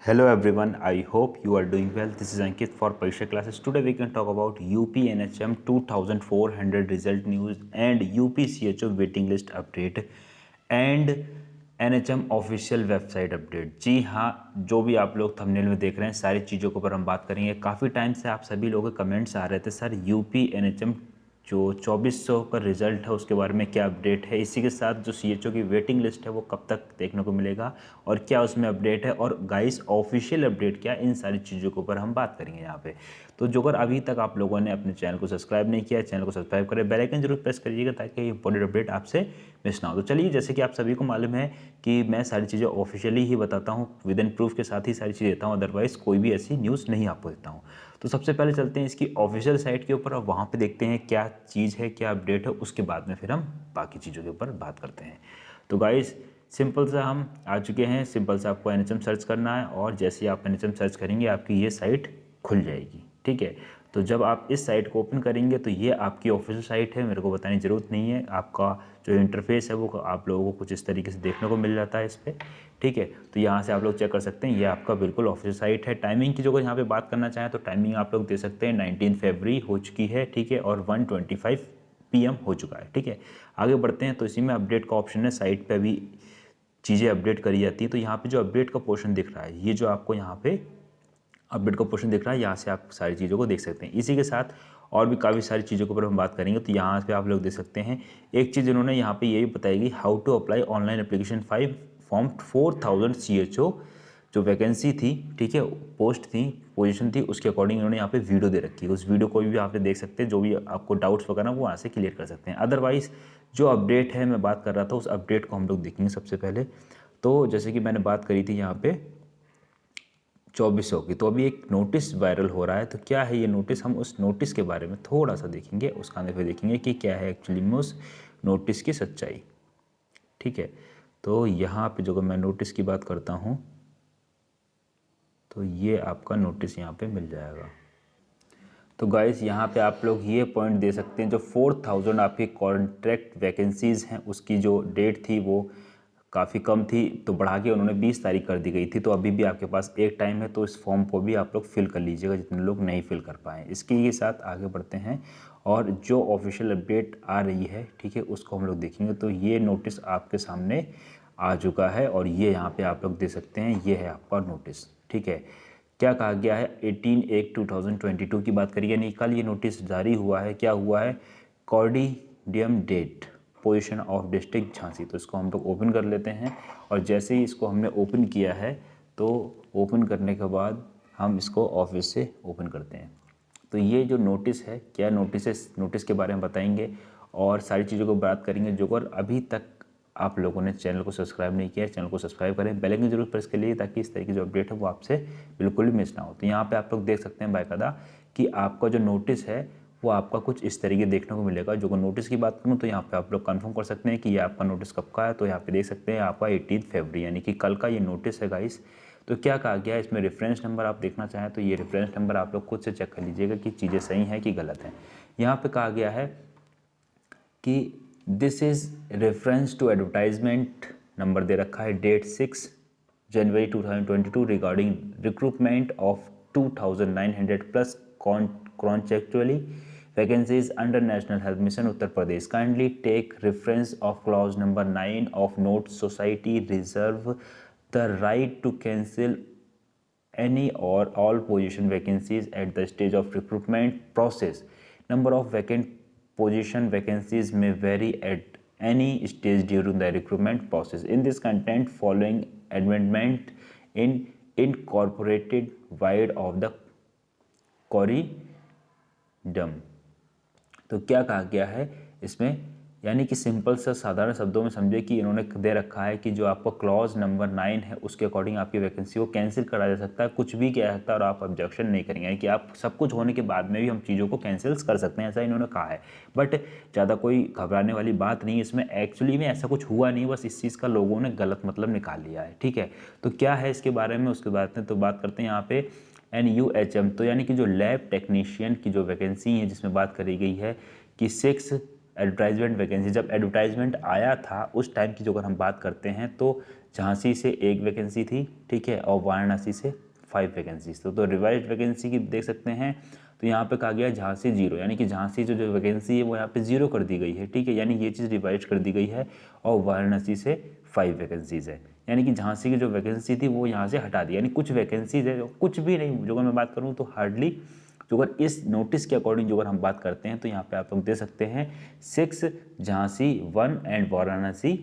Hello everyone, I hope you are doing well. This is Ankit for Parisha classes. Today we can talk about UP NHM 2400 result news and UP CHO waiting list update and NHM official website update. जी हाँ, जो भी आप लोग thumbnail में देख रहे हैं सारी चीज़ों के ऊपर हम बात करेंगे। काफ़ी टाइम से आप सभी लोगों के कमेंट्स आ रहे थे, सर यूपी एनएचएम जो 2400 का रिज़ल्ट है उसके बारे में क्या अपडेट है, इसी के साथ जो सीएचओ की वेटिंग लिस्ट है वो कब तक देखने को मिलेगा और क्या उसमें अपडेट है और गाइस ऑफिशियल अपडेट क्या, इन सारी चीज़ों के ऊपर हम बात करेंगे यहाँ पे। तो जो अगर अभी तक आप लोगों ने अपने चैनल को सब्सक्राइब नहीं किया, चैनल को सब्सक्राइब करें, बेल आइकन जरूर प्रेस करिएगा ताकि इंपॉर्टेंट अपडेट आपसे मिस ना हो। तो चलिए, जैसे कि आप सभी को मालूम है कि मैं सारी चीज़ें ऑफिशियली ही बताता हूँ, विद इन प्रूफ के साथ ही सारी चीज़ें देता हूँ, अदरवाइज़ कोई भी ऐसी न्यूज़ नहीं आपको देता हूँ। तो सबसे पहले चलते हैं इसकी ऑफिशियल साइट के ऊपर और वहाँ पे देखते हैं क्या चीज़ है, क्या अपडेट है, उसके बाद में फिर हम बाकी चीज़ों के ऊपर बात करते हैं। तो गाइस सिंपल सा हम आ चुके हैं, सिंपल सा आपको एनएचएम सर्च करना है और जैसे ही आप एनएचएम सर्च करेंगे आपकी ये साइट खुल जाएगी। ठीक है, तो जब आप इस साइट को ओपन करेंगे तो ये आपकी ऑफिशियल साइट है, मेरे को बताने की ज़रूरत नहीं है। आपका जो इंटरफेस है वो आप लोगों को कुछ इस तरीके से देखने को मिल जाता है इस पर। ठीक है, तो यहाँ से आप लोग चेक कर सकते हैं, ये आपका बिल्कुल ऑफिशियल साइट है। टाइमिंग की जो यहाँ पे बात करना चाहें तो टाइमिंग आप लोग दे सकते हैं, 19 फरवरी हो चुकी है। ठीक है, और 1:25 PM हो चुका है। ठीक है, आगे बढ़ते हैं। तो इसी में अपडेट का ऑप्शन है, साइट पे भी चीज़ें अपडेट करी जाती हैं। तो यहाँ पे जो अपडेट का पोर्शन दिख रहा है, ये जो आपको यहाँ पे अपडेट का पोर्शन दिख रहा है, यहाँ से आप सारी चीज़ों को देख सकते हैं। इसी के साथ और भी काफ़ी सारी चीज़ों के ऊपर हम बात करेंगे। तो यहाँ पे आप लोग देख सकते हैं, एक चीज़ इन्होंने यहाँ पे यही बताएगी, how to apply online application 5 form 4000 CHO जो वैकेंसी थी। ठीक है, पोस्ट थी, पोजीशन थी, उसके अकॉर्डिंग इन्होंने यहाँ पे वीडियो दे रखी है। उस वीडियो को भी आप देख सकते हैं, जो भी आपको डाउट्स वगैरह वो वहाँ से क्लियर कर सकते हैं। अदरवाइज़ जो अपडेट है मैं बात कर रहा था, उस अपडेट को हम लोग देखेंगे सबसे पहले। तो जैसे कि मैंने बात करी थी यहाँ पे 2400 की, तो अभी एक नोटिस वायरल हो रहा है। तो क्या है ये नोटिस, हम उस नोटिस के बारे में थोड़ा सा देखेंगे, उसका अंदर फिर देखेंगे कि क्या है एक्चुअली में उस नोटिस की सच्चाई। ठीक है, तो यहाँ पे जो मैं नोटिस की बात करता हूँ तो ये आपका नोटिस यहाँ पे मिल जाएगा। तो गाइस यहाँ पे आप लोग ये पॉइंट दे सकते हैं, जो 4000 आपकी कॉन्ट्रैक्ट वैकेंसीज़ हैं उसकी जो डेट थी वो काफ़ी कम थी, तो बढ़ा के उन्होंने 20 तारीख कर दी गई थी। तो अभी भी आपके पास एक टाइम है, तो इस फॉर्म को भी आप लोग फिल कर लीजिएगा जितने लोग नहीं फिल कर पाए। इसके के साथ आगे बढ़ते हैं और जो ऑफिशियल अपडेट आ रही है, ठीक है, उसको हम लोग देखेंगे। तो ये नोटिस आपके सामने आ चुका है और ये यहाँ पे आप लोग दे सकते हैं, ये है आपका नोटिस। ठीक है, क्या कहा गया है, 18/1/2022 की बात करिए, यानी कल ये नोटिस जारी हुआ है। क्या हुआ है, कॉर्डिडियम date position of district Jhansi. तो इसको हम लोग ओपन कर लेते हैं और जैसे ही इसको हमने ओपन किया है, तो ओपन करने के बाद हम इसको ऑफिस से ओपन करते हैं। तो ये जो नोटिस है, क्या नोटिस है, नोटिस के बारे में बताएंगे और सारी चीज़ों को बात करेंगे। जो अगर अभी तक आप लोगों ने चैनल को सब्सक्राइब नहीं किया है, चैनल को सब्सक्राइब करें, बेल आइकन जरूर प्रेस कर लीजिए ताकि इस तरह की जो अपडेट है वो आपसे बिल्कुल भी मिस ना हो। तो यहाँ पे आप लोग देख सकते हैं बाकायदा कि आपका जो नोटिस है वो आपका कुछ इस तरीके देखने को मिलेगा। जो नोटिस की बात करूँ तो यहाँ पे आप लोग कंफर्म कर सकते हैं कि ये आपका नोटिस कब का है। तो यहाँ पे देख सकते हैं आपका 18 फरवरी यानी कि कल का ये नोटिस है गाइस। तो क्या कहा गया है इसमें, रेफरेंस नंबर आप देखना चाहें तो ये रेफरेंस नंबर आप लोग खुद से चेक कर लीजिएगा कि चीज़ें सही हैं कि गलत हैं। यहाँ पे कहा गया है कि this is reference to advertisement, number दे रखा है, date 6 January 2022 regarding recruitment of 2900 plus contractually vacancies under national health mission Uttar Pradesh. Kindly take reference of clause number 9 of note society reserve the right to cancel any or all position vacancies at the stage of recruitment process. Number of vacant position vacancies may vary at any stage during the recruitment process. In this content, following amendment in incorporated wide of the corridum। तो क्या कहा गया है इसमें, यानी कि simple सा साधारण शब्दों में समझे कि इन्होंने दे रखा है कि जो आपका क्लॉज नंबर 9 है उसके अकॉर्डिंग आपकी वैकेंसी को कैंसिल करा जा सकता है, कुछ भी किया जा सकता है और आप ऑब्जेक्शन नहीं करेंगे, यानी कि आप सब कुछ होने के बाद में भी हम चीज़ों को कैंसिल कर सकते हैं, ऐसा इन्होंने कहा है। बट ज़्यादा कोई घबराने वाली बात नहीं, इसमें एक्चुअली में ऐसा कुछ हुआ नहीं, बस इस चीज़ का लोगों ने गलत मतलब निकाल लिया है। ठीक है, तो क्या है इसके बारे में उसके बाद में तो बात करते हैं यहाँ पे NUHM, तो यानी कि जो लैब टेक्नीशियन की जो वैकेंसी है जिसमें बात करी गई है कि 6 एडवर्टाइजमेंट वैकेंसी, जब एडवर्टाइजमेंट आया था उस टाइम की जो अगर हम बात करते हैं तो झांसी से 1 वैकेंसी थी, ठीक है, और वाराणसी से 5 वैकेंसीज। तो रिवाइज वैकेंसी की देख सकते हैं, तो यहाँ पे कहा गया है झांसी 0, यानी कि झांसी जो वैकेंसी है वो यहाँ पे 0 कर दी गई है, ठीक है, यानी ये चीज़ रिवाइज कर दी गई है। और वाराणसी से 5 वैकेंसीज है, यानी कि झांसी की जो वैकेंसी थी वो यहाँ से हटा दी, यानी कुछ वैकेंसीज है, कुछ भी नहीं, जो अगर मैं बात करूँ तो हार्डली, जो अगर इस नोटिस के अकॉर्डिंग जो अगर हम बात करते हैं तो यहाँ पे आप लोग दे सकते हैं 6 झांसी 1 एंड वाराणसी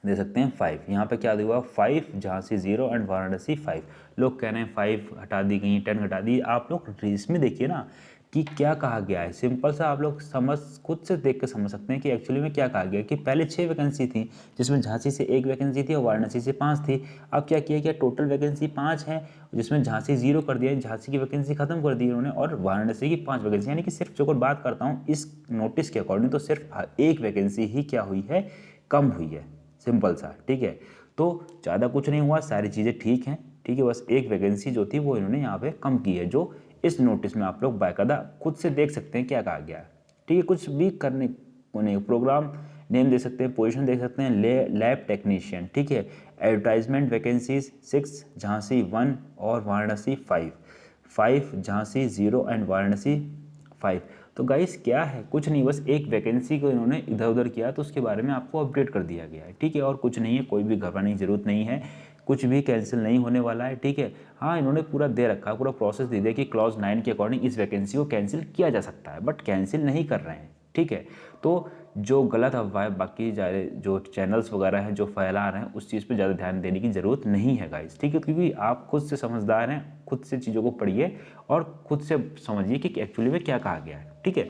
दे सकते हैं 5। यहाँ पे क्या दिया हुआ 5 झांसी 0 एंड वाराणसी 5। लोग कह रहे हैं 5 हटा दी गई, 10 हटा दी। आप लोग इसमें देखिए ना कि क्या कहा गया है, सिंपल सा आप लोग खुद से देख के समझ सकते हैं कि एक्चुअली में क्या कहा गया है। कि पहले 6 वैकेंसी थी जिसमें झांसी से 1 वैकेंसी थी और वाराणसी से 5 थी। अब क्या किया गया, टोटल वैकेंसी 5 है, जिसमें झांसी 0 कर दिया, झांसी की वैकेंसी खत्म कर दी उन्होंने, और वाराणसी की 5 वैकेंसी, यानी कि सिर्फ जो बात करता हूँ इस नोटिस के अकॉर्डिंग तो सिर्फ 1 वैकेंसी ही क्या हुई है, कम हुई है, सिंपल सा, ठीक है। तो ज़्यादा कुछ नहीं हुआ, सारी चीज़ें ठीक हैं, ठीक है, बस 1 वैकेंसी जो थी वो इन्होंने यहाँ पे कम की है, जो इस नोटिस में आप लोग बाकायदा खुद से देख सकते हैं क्या कहा गया है, ठीक है। कुछ भी करने को नहीं, प्रोग्राम नेम दे सकते हैं, पोजीशन दे सकते हैं, लैब टेक्नीशियन, ठीक है। एडवर्टाइजमेंट वैकेंसीज 6 झांसी 1 और वाराणसी 5 झांसी 0 एंड वाराणसी 5। तो गाइस क्या है, कुछ नहीं, बस 1 वैकेंसी को इन्होंने इधर उधर किया तो उसके बारे में आपको अपडेट कर दिया गया है, ठीक है। और कुछ नहीं है, कोई भी घबराने की जरूरत नहीं है, कुछ भी कैंसिल नहीं होने वाला है, ठीक है। हाँ, इन्होंने पूरा दे रखा है, पूरा प्रोसेस दे दिया कि क्लॉज 9 के अकॉर्डिंग इस वैकेंसी को कैंसिल किया जा सकता है, बट कैंसिल नहीं कर रहे हैं, ठीक है। तो जो गलत अफवाह बाकी जो चैनल्स वगैरह हैं जो फैला रहे हैं उस चीज़ पे ज़्यादा ध्यान देने की ज़रूरत नहीं है गाइस, ठीक है। क्योंकि आप खुद से समझदार हैं, खुद से चीज़ों को पढ़िए और खुद से समझिए कि एक्चुअली में क्या कहा गया है, ठीक है।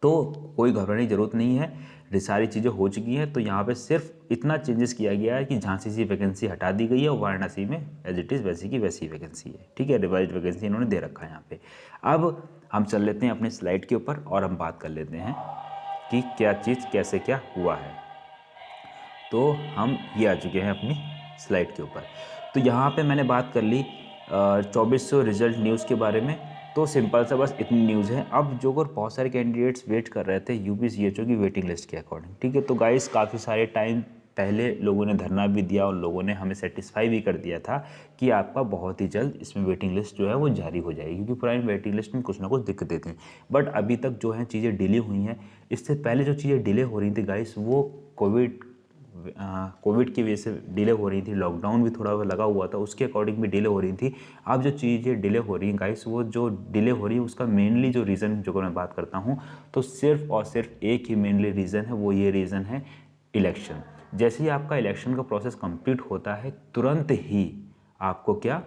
तो कोई घबराने की ज़रूरत नहीं है, ये सारी चीज़ें हो चुकी हैं। तो यहाँ पे सिर्फ इतना चेंजेस किया गया है कि झांसी से वैकेंसी हटा दी गई है और वाराणसी में एज इट इज़ वैसी की वैसी वैकेंसी है, ठीक है। रिवाइज वैकेंसी इन्होंने दे रखा है यहाँ पे। अब हम चल लेते हैं अपने स्लाइड के ऊपर और हम बात कर लेते हैं कि क्या चीज़ कैसे क्या हुआ है। तो हम ये आ चुके हैं अपनी स्लाइड के ऊपर। तो यहाँ पे मैंने बात कर ली 2400 रिजल्ट न्यूज़ के बारे में। तो सिंपल सा बस इतनी न्यूज़ है। अब जो और बहुत सारे कैंडिडेट्स वेट कर रहे थे यूपीसीएचओ की वेटिंग लिस्ट के अकॉर्डिंग, ठीक है। तो गाइस काफ़ी सारे टाइम पहले लोगों ने धरना भी दिया और लोगों ने हमें सेटिस्फाई भी कर दिया था कि आपका बहुत ही जल्द इसमें वेटिंग लिस्ट जो है वो जारी हो जाएगी, क्योंकि पुरानी वेटिंग लिस्ट में कुछ ना कुछ दिक्कतें थी। बट अभी तक जो है चीज़ें डिले हुई हैं। इससे पहले जो चीज़ें डिले हो रही थी गाइस वो कोविड की वजह से डिले हो रही थी, लॉकडाउन भी थोड़ा लगा हुआ था उसके अकॉर्डिंग भी डिले हो रही थी। अब जो चीज़ें डिले हो रही हैं गाइस, वो जो डिले हो रही है उसका मेनली जो रीज़न जो मैं बात करता हूँ तो सिर्फ और सिर्फ एक ही मेनली रीज़न है, वो ये रीज़न है इलेक्शन। जैसे ही आपका इलेक्शन का प्रोसेस कंप्लीट होता है तुरंत ही आपको क्या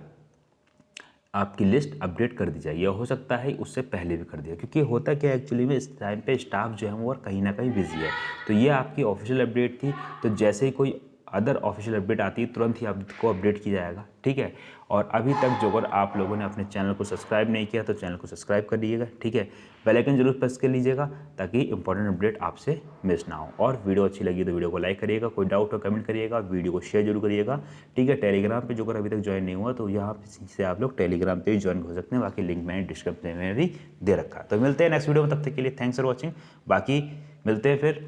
आपकी लिस्ट अपडेट कर दी जाएगी, या हो सकता है उससे पहले भी कर दिया, क्योंकि होता क्या है एक्चुअली में इस टाइम पे स्टाफ जो है वो कहीं ना कहीं बिजी है। तो ये आपकी ऑफिशियल अपडेट थी। तो जैसे ही कोई अदर ऑफिशियल अपडेट आती है तुरंत ही आपको अपडेट किया जाएगा, ठीक है। और अभी तक जो अगर आप लोगों ने अपने चैनल को सब्सक्राइब नहीं किया तो चैनल को सब्सक्राइब कर लीजिएगा, ठीक है। बेल आइकन जरूर प्रेस कर लीजिएगा ताकि इंपॉर्टेंट अपडेट आपसे मिस ना हो। और वीडियो अच्छी लगी तो वीडियो को लाइक करिएगा, कोई डाउट हो कमेंट करिएगा, वीडियो को शेयर जरूर करिएगा, ठीक है। टेलीग्राम पे जो अगर अभी तक ज्वाइन नहीं हुआ तो यहाँ से आप लोग टेलीग्राम पे भी ज्वाइन हो सकते हैं, बाकी लिंक मैंने डिस्क्रिप्शन में भी दे रखा है। तो मिलते हैं नेक्स्ट वीडियो में, तब तक के लिए थैंक्स फॉर वॉचिंग। बाकी मिलते हैं फिर,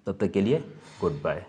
तब तक के लिए गुड बाय।